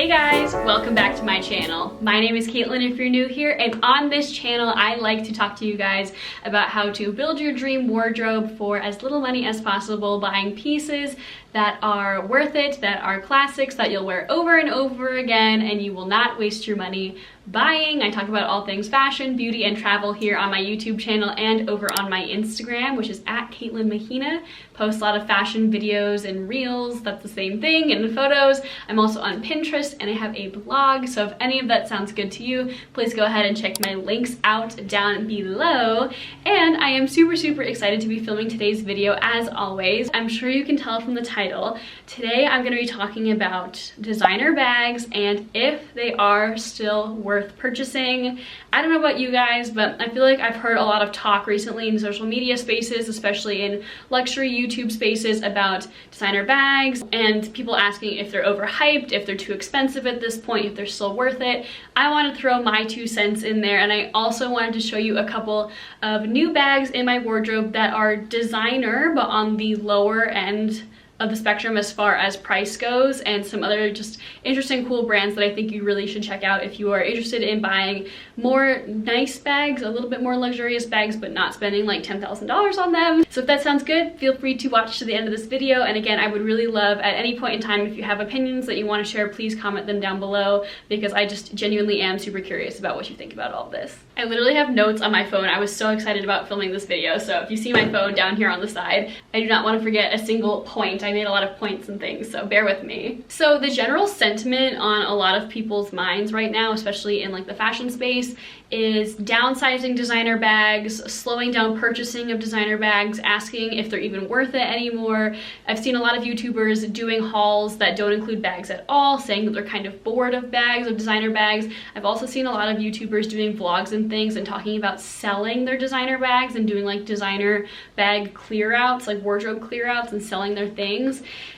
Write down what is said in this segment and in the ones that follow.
Hey guys, welcome back to my channel. My name is Caitlin if you're new here, and on this channel I like to talk to you guys about how to build your dream wardrobe for as little money as possible, buying pieces that are worth it, that are classics, that you'll wear over and over again, and you will not waste your money buying. I talk about all things fashion, beauty, and travel here on my YouTube channel and over on my Instagram, which is at Caitlin Mahina. Post a lot of fashion videos and reels, that's the same thing, and photos. I'm also on Pinterest and I have a blog, so if any of that sounds good to you, please go ahead and check my links out down below. And I am super excited to be filming today's video as always. I'm sure you can tell from the title. Today I'm going to be talking about designer bags and if they are still worth purchasing. I don't know about you guys, but I feel like I've heard a lot of talk recently in social media spaces, especially in luxury YouTube spaces, about designer bags and people asking if they're overhyped, if they're too expensive at this point, if they're still worth it. I want to throw my 2 cents in there, and I also wanted to show you a couple of new bags in my wardrobe that are designer but on the lower end of the spectrum as far as price goes, and some other just interesting cool brands that I think you really should check out if you are interested in buying more nice bags, a little bit more luxurious bags, but not spending like $10,000 on them. So if that sounds good, feel free to watch to the end of this video. And again, I would really love at any point in time, if you have opinions that you want to share, please comment them down below, because I just genuinely am super curious about what you think about all of this. I literally have notes on my phone. I was so excited about filming this video, so if you see my phone down here on the side, I do not want to forget a single point. I made a lot of points and things, so bear with me. So the general sentiment on a lot of people's minds right now, especially in like the fashion space, is downsizing designer bags, slowing down purchasing of designer bags, asking if they're even worth it anymore. I've seen a lot of YouTubers doing hauls that don't include bags at all, saying that they're kind of bored of bags, of designer bags. I've also seen a lot of YouTubers doing vlogs and things and talking about selling their designer bags and doing like designer bag clear outs, like wardrobe clear outs, and selling their things.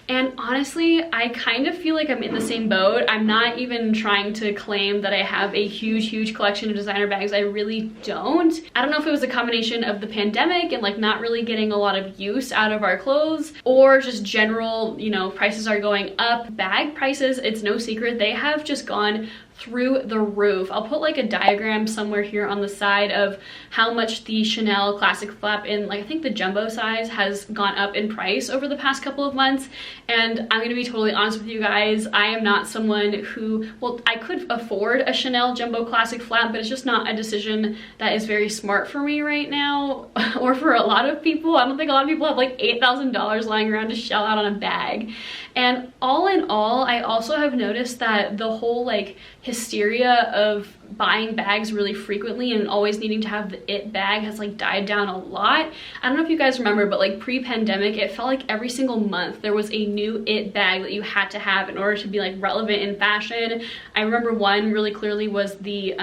And honestly, I kind of feel like I'm in the same boat. I'm not even trying to claim that I have a huge collection of designer bags. I really don't. I don't know if it was a combination of the pandemic and like not really getting a lot of use out of our clothes, or just general, you know, prices are going up. Bag prices, it's no secret, they have just gone through the roof. I'll put like a diagram somewhere here on the side of how much the Chanel classic flap in like I think the jumbo size has gone up in price over the past couple of months. And I'm gonna be totally honest with you guys, I am not someone who, well, I could afford a Chanel jumbo classic flap, but it's just not a decision that is very smart for me right now, or for a lot of people. I don't think a lot of people have like $8,000 lying around to shell out on a bag. And all in all, I also have noticed that the whole like hysteria of buying bags really frequently and always needing to have the it bag has like died down a lot. I don't know if you guys remember, but like pre-pandemic, it felt like every single month there was a new it bag that you had to have in order to be like relevant in fashion. I remember one really clearly was the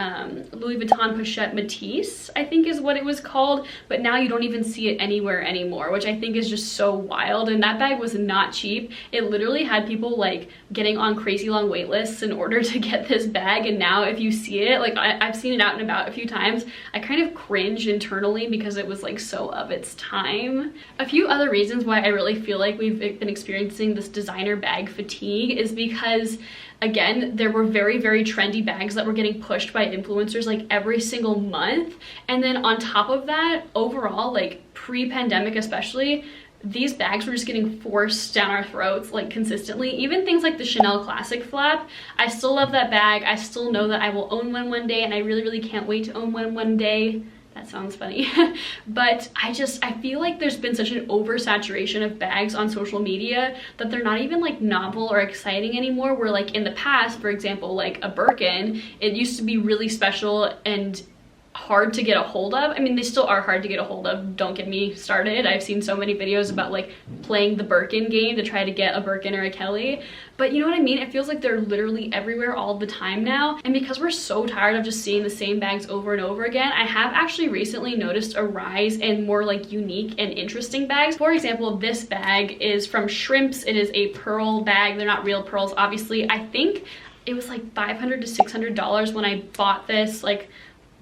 Louis Vuitton Pochette Matisse, I think is what it was called, but now you don't even see it anywhere anymore, which I think is just so wild. And that bag was not cheap. It literally had people like getting on crazy long wait lists in order to get this bag, and now if you see it, like I've seen it out and about a few times, I kind of cringe internally because it was like so of its time. A few other reasons why I really feel like we've been experiencing this designer bag fatigue is because, again, there were very trendy bags that were getting pushed by influencers like every single month. And then on top of that, overall, like pre-pandemic especially, these bags were just getting forced down our throats like consistently. Even things like the Chanel classic flap, I still love that bag. I still know that I will own one day, and I really can't wait to own one day. That sounds funny. But I feel like there's been such an oversaturation of bags on social media that they're not even like novel or exciting anymore. Where like in the past, for example, like a Birkin, it used to be really special and hard to get a hold of. I mean, they still are hard to get a hold of, don't get me started. I've seen so many videos about like playing the Birkin game to try to get a Birkin or a Kelly, but you know what I mean? It feels like they're literally everywhere all the time now. And because we're so tired of just seeing the same bags over and over again, I have actually recently noticed a rise in more like unique and interesting bags. For example, this bag is from Shrimps. It is a pearl bag. They're not real pearls, obviously. I think it was like $500 to $600 when I bought this like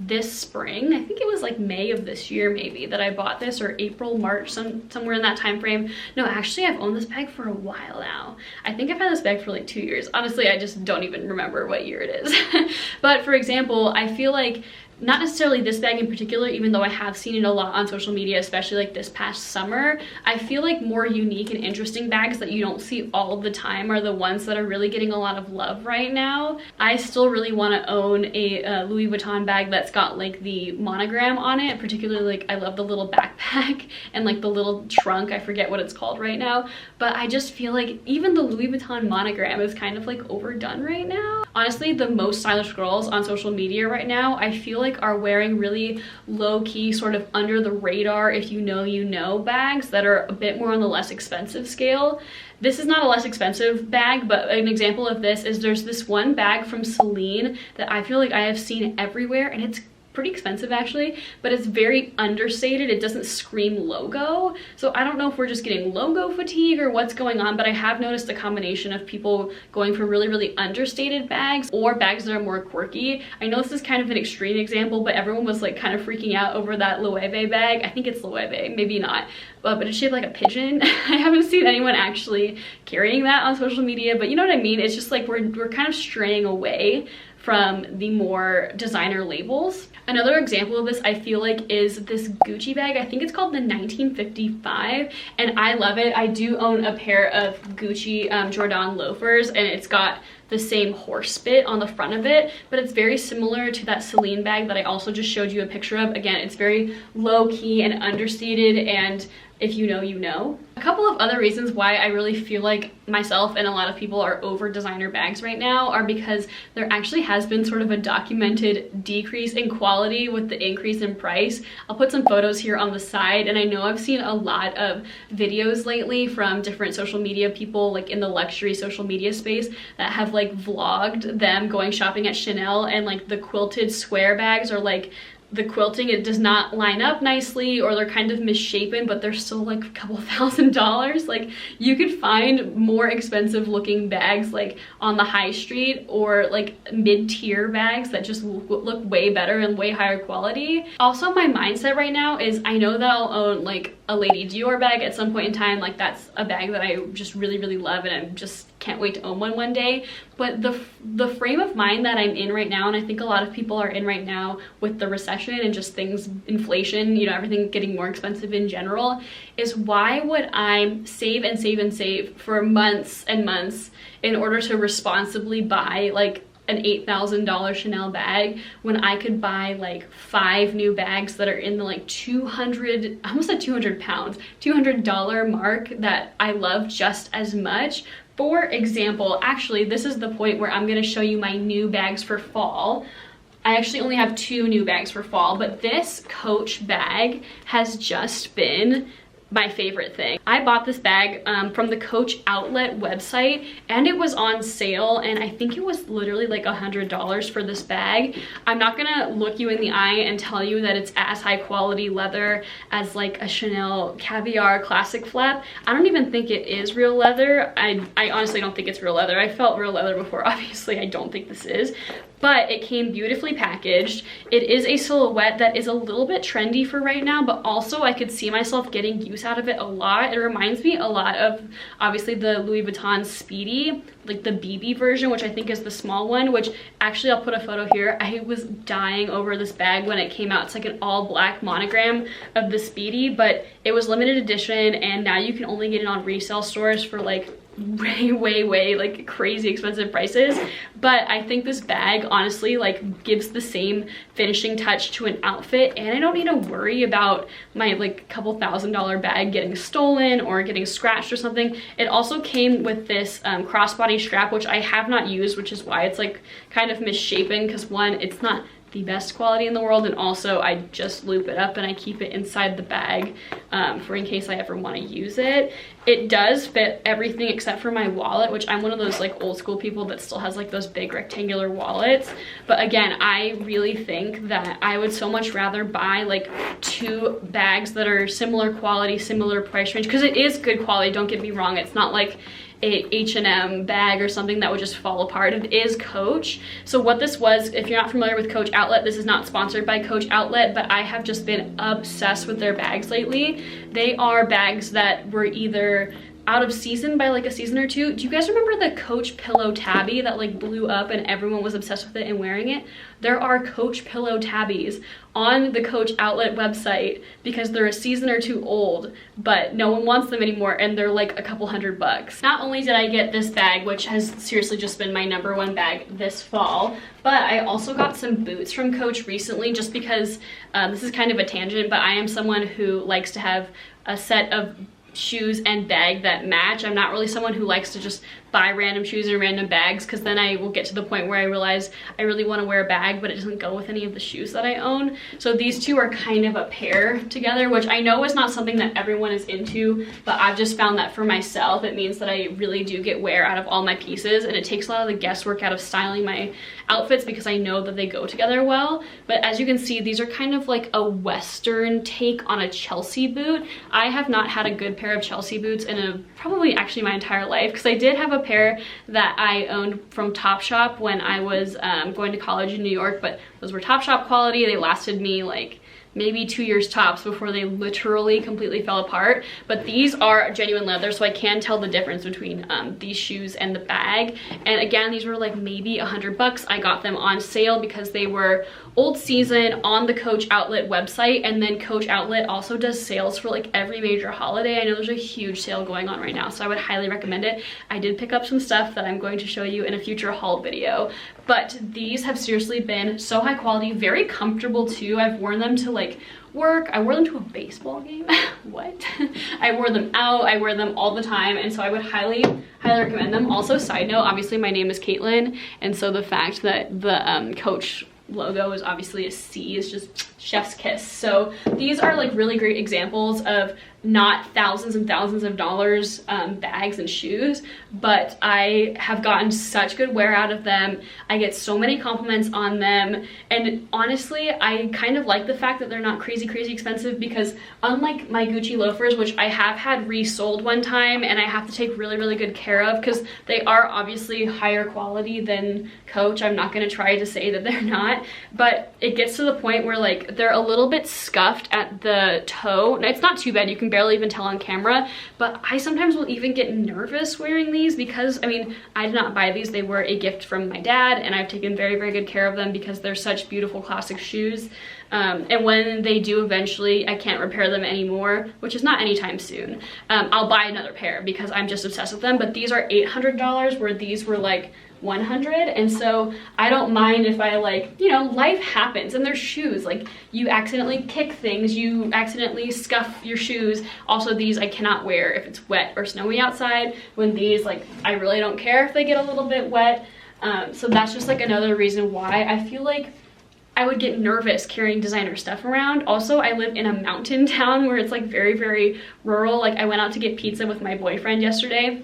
this spring. I think it was like May of this year maybe that I bought this, or April, March, somewhere in that time frame. No, actually I've owned this bag for a while now. I think I've had this bag for like 2 years. Honestly, I just don't even remember what year it is. But for example, I feel like not necessarily this bag in particular, even though I have seen it a lot on social media, especially like this past summer, I feel like more unique and interesting bags that you don't see all the time are the ones that are really getting a lot of love right now. I still really want to own a Louis Vuitton bag that's got like the monogram on it, particularly like I love the little backpack and like the little trunk, I forget what it's called right now, but I just feel like even the Louis Vuitton monogram is kind of like overdone right now. Honestly, the most stylish girls on social media right now, I feel like are wearing really low-key, sort of under the radar, if you know you know, bags that are a bit more on the less expensive scale. This is not a less expensive bag, but an example of this is there's this one bag from Celine that I feel like I have seen everywhere, and it's pretty expensive actually, but it's very understated. It doesn't scream logo. So I don't know if we're just getting logo fatigue or what's going on, but I have noticed a combination of people going for really, really understated bags or bags that are more quirky. I know this is kind of an extreme example, but everyone was like kind of freaking out over that Loewe bag. I think it's Loewe, maybe not, but it's shaped like a pigeon. I haven't seen anyone actually carrying that on social media, but you know what I mean? It's just like we're kind of straying away from the more designer labels. Another example of this I feel like is this Gucci bag. I think it's called the 1955, and I love it. I do own a pair of Gucci Jordan loafers, and it's got the same horse bit on the front of it, but it's very similar to that Celine bag that I also just showed you a picture of. Again, it's very low-key and understated, and if you know, you know. A couple of other reasons why I really feel like myself and a lot of people are over designer bags right now are because there actually has been sort of a documented decrease in quality with the increase in price. I'll put some photos here on the side, and I know I've seen a lot of videos lately from different social media people like in the luxury social media space that have like vlogged them going shopping at Chanel, and like the quilted square bags are like, the quilting, it does not line up nicely, or they're kind of misshapen, but they're still like a couple $1,000s. Like you could find more expensive looking bags like on the high street, or like mid-tier bags that just look way better and way higher quality. Also, my mindset right now is I know that I'll own like a Lady Dior bag at some point in time. Like that's a bag that I just really, really love, and I just can't wait to own one day. But the frame of mind that I'm in right now, and I think a lot of people are in right now with the recession and just things, inflation, you know, everything getting more expensive in general, is why would I save and save and save for months and months in order to responsibly buy like an $8,000 Chanel bag when I could buy like 5 new bags that are in the like 200, I almost said 200 pounds, $200 mark that I love just as much. For example, actually, this is the point where I'm gonna show you my new bags for fall. I actually only have 2 new bags for fall, but this Coach bag has just been my favorite thing. I bought this bag from the Coach outlet website, and it was on sale, and I think it was literally like $100 for this bag. I'm not gonna look you in the eye and tell you that it's as high quality leather as like a Chanel Caviar Classic Flap. I don't even think it is real leather. I honestly don't think it's real leather. I felt real leather before. Obviously I don't think this is, but it came beautifully packaged. It is a silhouette that is a little bit trendy for right now, but also I could see myself getting use out of it a lot. It reminds me a lot of obviously the Louis Vuitton Speedy, like the BB version, which I think is the small one, which actually I'll put a photo here. I was dying over this bag when it came out. It's like an all black monogram of the Speedy, but it was limited edition, and now you can only get it on resale stores for like way like crazy expensive prices. But I think this bag honestly like gives the same finishing touch to an outfit, and I don't need to worry about my like couple $1,000 bag getting stolen or getting scratched or something. It also came with this crossbody strap, which I have not used, which is why it's like kind of misshapen, because one, it's not the best quality in the world, and also I just loop it up and I keep it inside the bag for in case I ever want to use it. It does fit everything except for my wallet, which I'm one of those like old school people that still has like those big rectangular wallets. But again, I really think that I would so much rather buy like 2 bags that are similar quality, similar price range, because it is good quality, don't get me wrong. It's not like a H&M bag or something that would just fall apart. It is Coach. So what this was, if you're not familiar with Coach Outlet, this is not sponsored by Coach Outlet, but I have just been obsessed with their bags lately. They are bags that were either out of season by like a season or two. Do you guys remember the Coach pillow tabby that like blew up and everyone was obsessed with it and wearing it? There are Coach pillow tabbies on the Coach Outlet website because they're a season or two old, but no one wants them anymore and they're like a couple $100. Not only did I get this bag, which has seriously just been my #1 bag this fall, but I also got some boots from Coach recently just because this is kind of a tangent, but I am someone who likes to have a set of shoes and bag that match. I'm not really someone who likes to just buy random shoes and random bags, because then I will get to the point where I realize I really want to wear a bag but it doesn't go with any of the shoes that I own. So these two are kind of a pair together, which I know is not something that everyone is into, but I've just found that for myself it means that I really do get wear out of all my pieces, and it takes a lot of the guesswork out of styling my outfits because I know that they go together well. But as you can see, these are kind of like a Western take on a Chelsea boot. I have not had a good pair of Chelsea boots in probably actually my entire life, because I did have a pair that I owned from Topshop when I was going to college in New York, but those were Topshop quality. They lasted me like maybe 2 years tops before they literally completely fell apart. But these are genuine leather, so I can tell the difference between these shoes and the bag. And again, these were like maybe $100. I got them on sale because they were old season on the Coach Outlet website, and then Coach Outlet also does sales for like every major holiday. I know there's a huge sale going on right now, so I would highly recommend it. I did pick up some stuff that I'm going to show you in a future haul video, but these have seriously been so high quality, very comfortable too. I've worn them to like work, I wore them to a baseball game. What? I wore them out, I wear them all the time, and so I would highly recommend them. Also, side note, obviously my name is Caitlin, and so the fact that the Coach logo is obviously a C is just chef's kiss. So these are like really great examples of not thousands and thousands of dollars bags and shoes, but I have gotten such good wear out of them. I get so many compliments on them, and honestly I kind of like the fact that they're not crazy expensive, because unlike my Gucci loafers, which I have had resold one time and I have to take really good care of because they are obviously higher quality than Coach. I'm not going to try to say that they're not, but it gets to the point where like they're a little bit scuffed at the toe. It's not too bad, you can barely even tell on camera, but I sometimes will even get nervous wearing these because, I mean, I did not buy these. They were a gift from my dad, and I've taken very good care of them because they're such beautiful classic shoes. And when they do eventually, I can't repair them anymore, which is not anytime soon, I'll buy another pair because I'm just obsessed with them. But these are $800 where these were like 100, and so I don't mind if I, like, you know, life happens and there's shoes, like you accidentally kick things, you accidentally scuff your shoes. Also, these I cannot wear if it's wet or snowy outside. When these, like, I really don't care if they get a little bit wet. So that's just like another reason why I feel like I would get nervous carrying designer stuff around. Also, I live in a mountain town where it's like very rural. Like, I went out to get pizza with my boyfriend yesterday,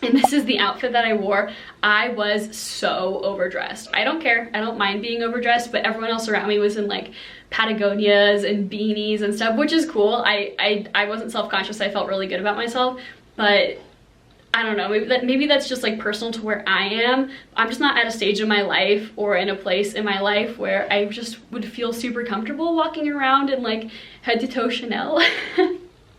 and this is the outfit that I wore. I was so overdressed. I don't care, I don't mind being overdressed, but everyone else around me was in like Patagonias and beanies and stuff, which is cool. I wasn't self-conscious, I felt really good about myself, but I don't know, maybe that's just like personal to where I am. I'm just not at a stage in my life or in a place in my life where I just would feel super comfortable walking around in like head to toe Chanel.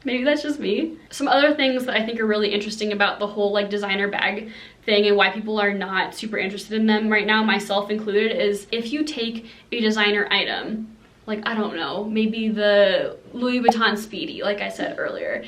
Maybe that's just me. Some other things that I think are really interesting about the whole like designer bag thing and why people are not super interested in them right now, myself included, is if you take a designer item, like, I don't know, maybe the Louis Vuitton Speedy, like I said earlier,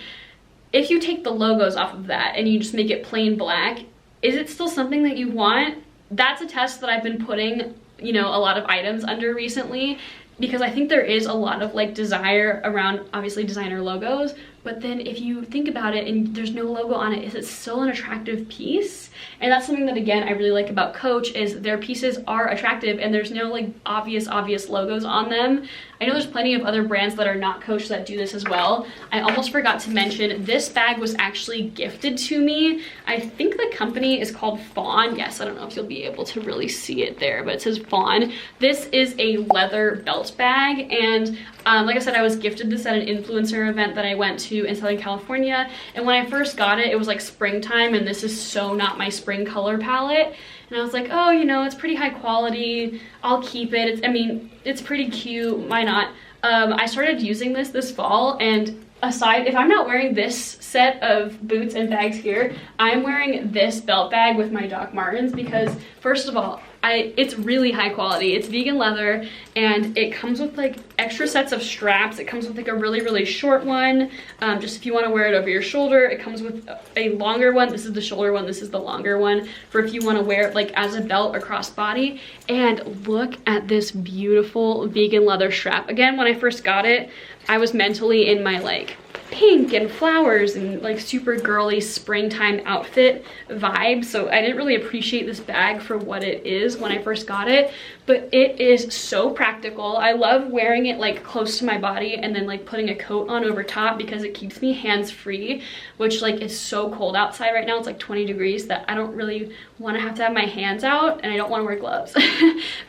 if you take the logos off of that and you just make it plain black, is it still something that you want? That's a test that I've been putting, you know, a lot of items under recently, because I think there is a lot of like desire around obviously designer logos, but then if you think about it and there's no logo on it, is it still an attractive piece? And that's something that, again, I really like about Coach, is their pieces are attractive and there's no like obvious logos on them. I know there's plenty of other brands that are not Coach that do this as well. I almost forgot to mention, this bag was actually gifted to me. I think the company is called Fawn. Yes, I don't know if you'll be able to really see it there, but it says Fawn. This is a leather belt bag, and like I said, I was gifted this at an influencer event that I went to to in Southern California. And when I first got it, it was like springtime, and this is so not my spring color palette. And I was like, oh, you know, it's pretty high quality. I'll keep it. I mean, it's pretty cute. Why not? I started using this fall, and aside, if I'm not wearing this set of boots and bags here, I'm wearing this belt bag with my Doc Martens because, first of all, it's really high quality. It's vegan leather, and it comes with like extra sets of straps. It comes with like a really short one, just if you want to wear it over your shoulder. It comes with a longer one. This is the shoulder one, this is the longer one for if you want to wear it like as a belt or crossbody. And look at this beautiful vegan leather strap. Again, when I first got it, I was mentally in my like pink and flowers and like super girly springtime outfit vibe, so I didn't really appreciate this bag for what it is when I first got it, but it is so practical. I love wearing it like close to my body and then like putting a coat on over top because it keeps me hands free, which like it's so cold outside right now. It's like 20 degrees that I don't really want to have my hands out, and I don't want to wear gloves.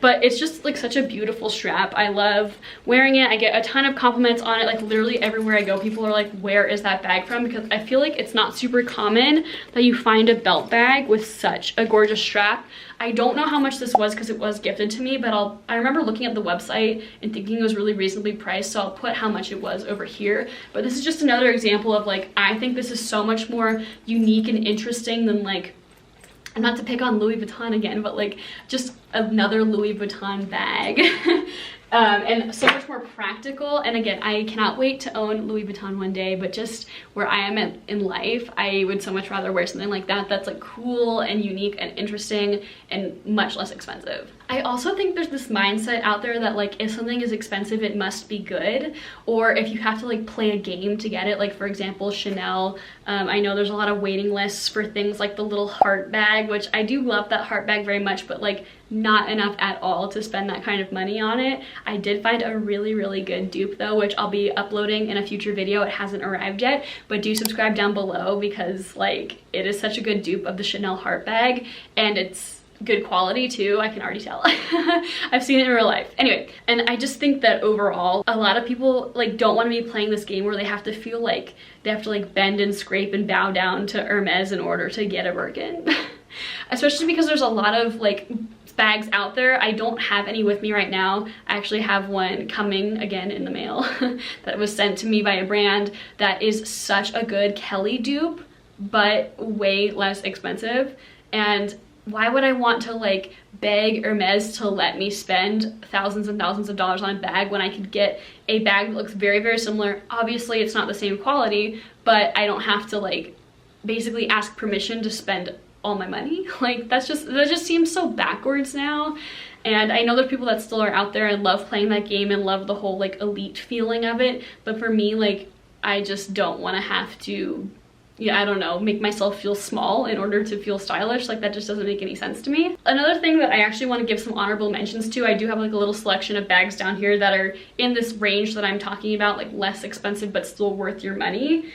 But it's just like such a beautiful strap. I love wearing it. I get a ton of compliments on it. Like literally everywhere I go, people are like, where is that bag from? Because I feel like it's not super common that you find a belt bag with such a gorgeous strap. I don't know how much this was because it was gifted to me, but I remember looking at the website and thinking it was really reasonably priced, so I'll put how much it was over here. But this is just another example of like, I think this is so much more unique and interesting than like, not to pick on Louis Vuitton again, but like just another Louis Vuitton bag. And so much more practical. And again, I cannot wait to own Louis Vuitton one day, but just where I am in life, I would so much rather wear something like that that's like cool and unique and interesting and much less expensive. I also think there's this mindset out there that like if something is expensive, it must be good, or if you have to like play a game to get it. Like for example, Chanel, I know there's a lot of waiting lists for things like the little heart bag, which I do love that heart bag very much, but like not enough at all to spend that kind of money on it. I did find a really good dupe though, which I'll be uploading in a future video. It hasn't arrived yet, but do subscribe down below because like it is such a good dupe of the Chanel heart bag, and it's good quality too, I can already tell. I've seen it in real life. Anyway, and I just think that overall, a lot of people like don't want to be playing this game where they have to feel like they have to like bend and scrape and bow down to Hermes in order to get a Birkin. Especially because there's a lot of like bags out there. I don't have any with me right now. I actually have one coming again in the mail that was sent to me by a brand that is such a good Kelly dupe, but way less expensive. And why would I want to like beg Hermes to let me spend thousands and thousands of dollars on a bag when I could get a bag that looks very similar? Obviously it's not the same quality, but I don't have to like basically ask permission to spend all my money. Like that just seems so backwards now. And I know there's people that still are out there and love playing that game and love the whole like elite feeling of it, but for me, like I just don't want to have to, yeah, I don't know, make myself feel small in order to feel stylish. Like that just doesn't make any sense to me. Another thing that I actually want to give some honorable mentions to, I do have like a little selection of bags down here that are in this range that I'm talking about, like less expensive but still worth your money.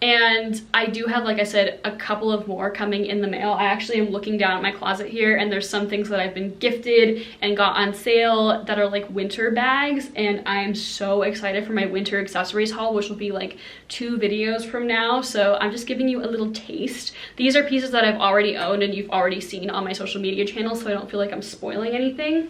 And I do have, like I said, a couple of more coming in the mail. I actually am looking down at my closet here, and there's some things that I've been gifted and got on sale that are like winter bags, and I'm so excited for my winter accessories haul, which will be like 2 videos from now. So I'm just giving you a little taste. These are pieces that I've already owned and you've already seen on my social media channel, so I don't feel like I'm spoiling anything.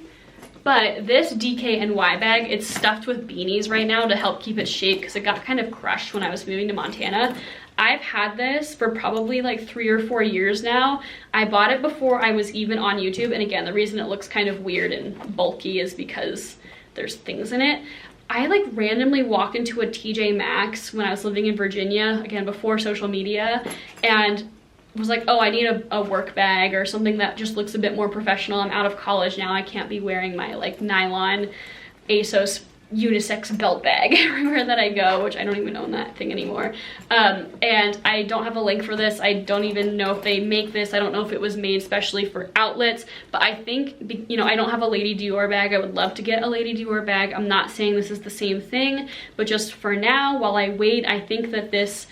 But this DKNY bag, it's stuffed with beanies right now to help keep its shape because it got kind of crushed when I was moving to Montana. I've had this for probably like 3 or 4 years now. I bought it before I was even on YouTube, and again, the reason it looks kind of weird and bulky is because there's things in it. I like randomly walked into a TJ Maxx when I was living in Virginia, again before social media, and was like, oh, I need a work bag or something that just looks a bit more professional. I'm out of college now. I can't be wearing my like nylon ASOS unisex belt bag everywhere that I go, which I don't even own that thing anymore. And I don't have a link for this. I don't even know if they make this. I don't know if it was made specially for outlets, but I think, you know, I don't have a Lady Dior bag. I would love to get a Lady Dior bag. I'm not saying this is the same thing, but just for now, while I wait, I think that this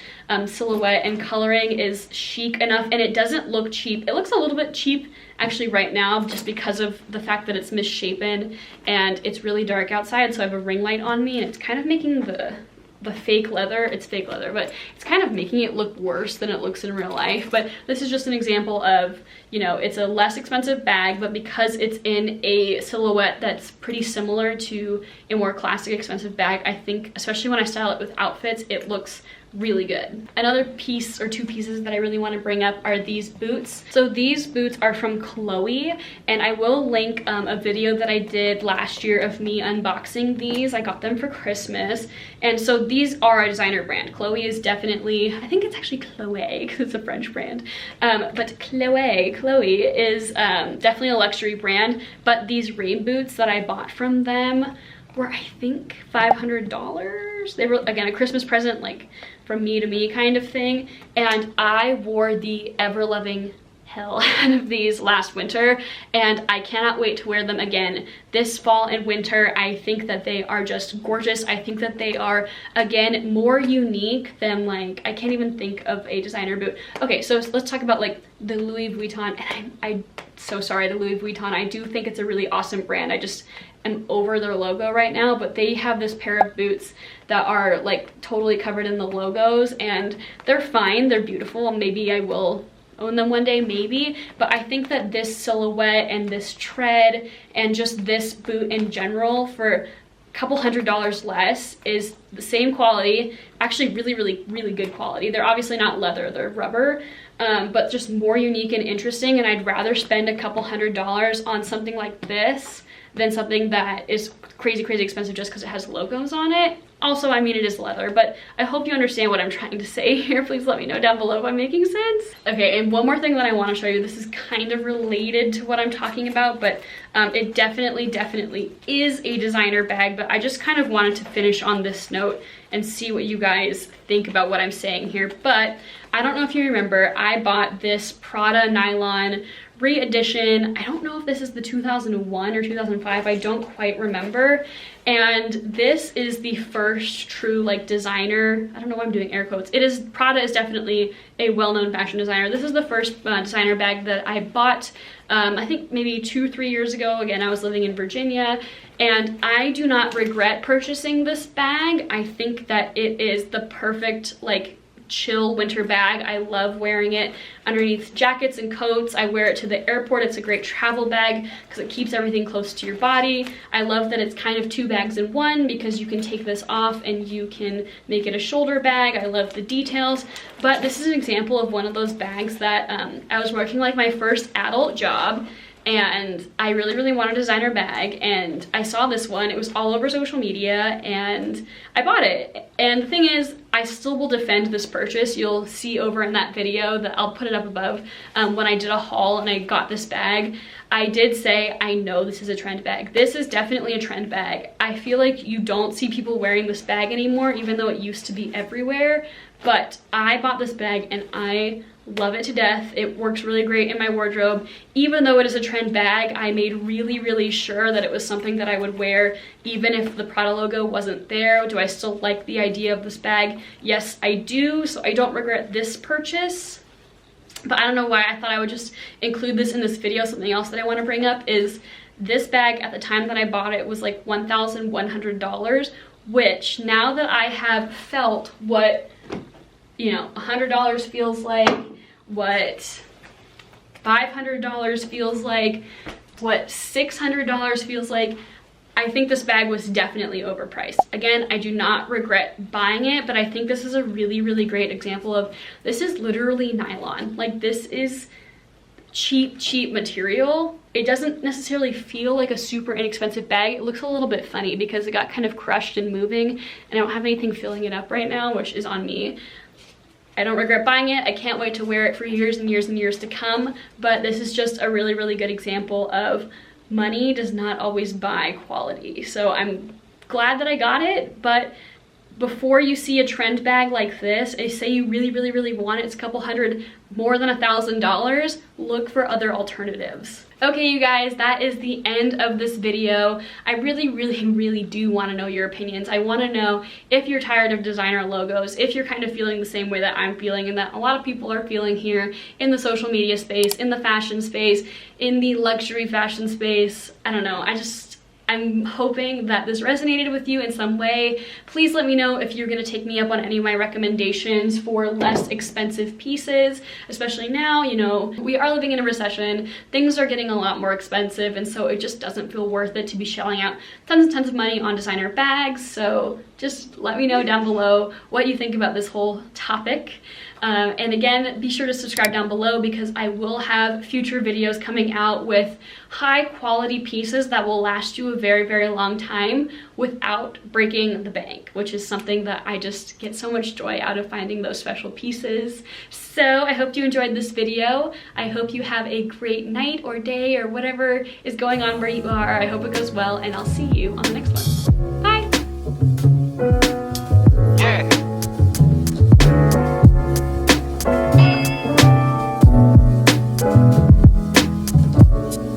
silhouette and coloring is chic enough, and it doesn't look cheap. It looks a little bit cheap actually right now just because of the fact that it's misshapen and it's really dark outside, so I have a ring light on me and it's kind of making the the fake leather. It's fake leather, but it's kind of making it look worse than it looks in real life. But this is just an example of, you know, it's a less expensive bag, but because it's in a silhouette that's pretty similar to a more classic expensive bag, I think, especially when I style it with outfits, it looks really good. Another piece or two pieces that I really want to bring up are these boots. So these boots are from Chloe, and I will link a video that I did last year of me unboxing these. I got them for Christmas, and so these are a designer brand. Chloe is definitely, I think it's actually Chloe because it's a French brand, but Chloe is definitely a luxury brand. But these rain boots that I bought from them were, I think, $500. They were, again, a Christmas present, like from me to me kind of thing, and I wore the ever-loving hell out of these last winter, and I cannot wait to wear them again this fall and winter. I think that they are just gorgeous. I think that they are, again, more unique than, like, I can't even think of a designer boot. Okay, so let's talk about like the Louis Vuitton, and I'm so sorry, the Louis Vuitton. I do think it's a really awesome brand. I just am over their logo right now, but they have this pair of boots that are like totally covered in the logos, and they're fine, they're beautiful. Maybe I will own them one day, maybe, but I think that this silhouette and this tread and just this boot in general for a couple $100 less is the same quality, actually really good quality. They're obviously not leather, they're rubber, but just more unique and interesting, and I'd rather spend a couple $100 on something like this than something that is crazy expensive just because it has logos on it. Also, I mean, it is leather, but I hope you understand what I'm trying to say here. Please let me know down below if I'm making sense. Okay, and one more thing that I want to show you. This is kind of related to what I'm talking about, but it definitely is a designer bag, but I just kind of wanted to finish on this note and see what you guys think about what I'm saying here. But I don't know if you remember, I bought this Prada nylon re-edition. I don't know if this is the 2001 or 2005, I don't quite remember. And this is the first true like designer, I don't know why I'm doing air quotes. It is, Prada is definitely a well-known fashion designer. This is the first designer bag that I bought, I think maybe 2-3 years ago. Again, I was living in Virginia, and I do not regret purchasing this bag. I think that it is the perfect like chill winter bag. I love wearing it underneath jackets and coats. I wear it to the airport. It's a great travel bag because it keeps everything close to your body. I love that it's kind of 2 bags in one because you can take this off and you can make it a shoulder bag. I love the details, but this is an example of one of those bags that I was working like my first adult job, and I really want a designer bag, and I saw this one. It was all over social media and I bought it. And the thing is, I still will defend this purchase. You'll see over in that video that I'll put it up above, when I did a haul and I got this bag, I did say, I know this is a trend bag. This is definitely a trend bag. I feel like you don't see people wearing this bag anymore, even though it used to be everywhere. But I bought this bag and I love it to death. It works really great in my wardrobe. Even though it is a trend bag, I made really sure that it was something that I would wear even if the Prada logo wasn't there. Do I still like the idea of this bag? Yes, I do, so I don't regret this purchase. But I don't know why I thought I would just include this in this video. Something else that I want to bring up is this bag at the time that I bought it was like $1,100, which now that I have felt what, you know, $100 feels like, what $500 feels like, what $600 feels like, I think this bag was definitely overpriced. Again, I do not regret buying it, but I think this is a really great example of, this is literally nylon. Like, this is cheap material. It doesn't necessarily feel like a super inexpensive bag. It looks a little bit funny because it got kind of crushed and moving, and I don't have anything filling it up right now, which is on me. I don't regret buying it. I can't wait to wear it for years and years to come, but this is just a really good example of money does not always buy quality. So I'm glad that I got it, but before you see a trend bag like this, I say you really want it, it's a couple hundred, more than $1,000, look for other alternatives. Okay, you guys, that is the end of this video. I really do want to know your opinions. I want to know if you're tired of designer logos, if you're kind of feeling the same way that I'm feeling and that a lot of people are feeling here in the social media space, in the fashion space, in the luxury fashion space. I don't know, I'm hoping that this resonated with you in some way. Please let me know if you're gonna take me up on any of my recommendations for less expensive pieces, especially now, you know, we are living in a recession, things are getting a lot more expensive, and so it just doesn't feel worth it to be shelling out tons and tons of money on designer bags. So just let me know down below what you think about this whole topic. And again, be sure to subscribe down below because I will have future videos coming out with high quality pieces that will last you a very, very long time without breaking the bank, which is something that I just get so much joy out of, finding those special pieces. So I hope you enjoyed this video. I hope you have a great night or day or whatever is going on where you are. I hope it goes well, and I'll see you on the next one.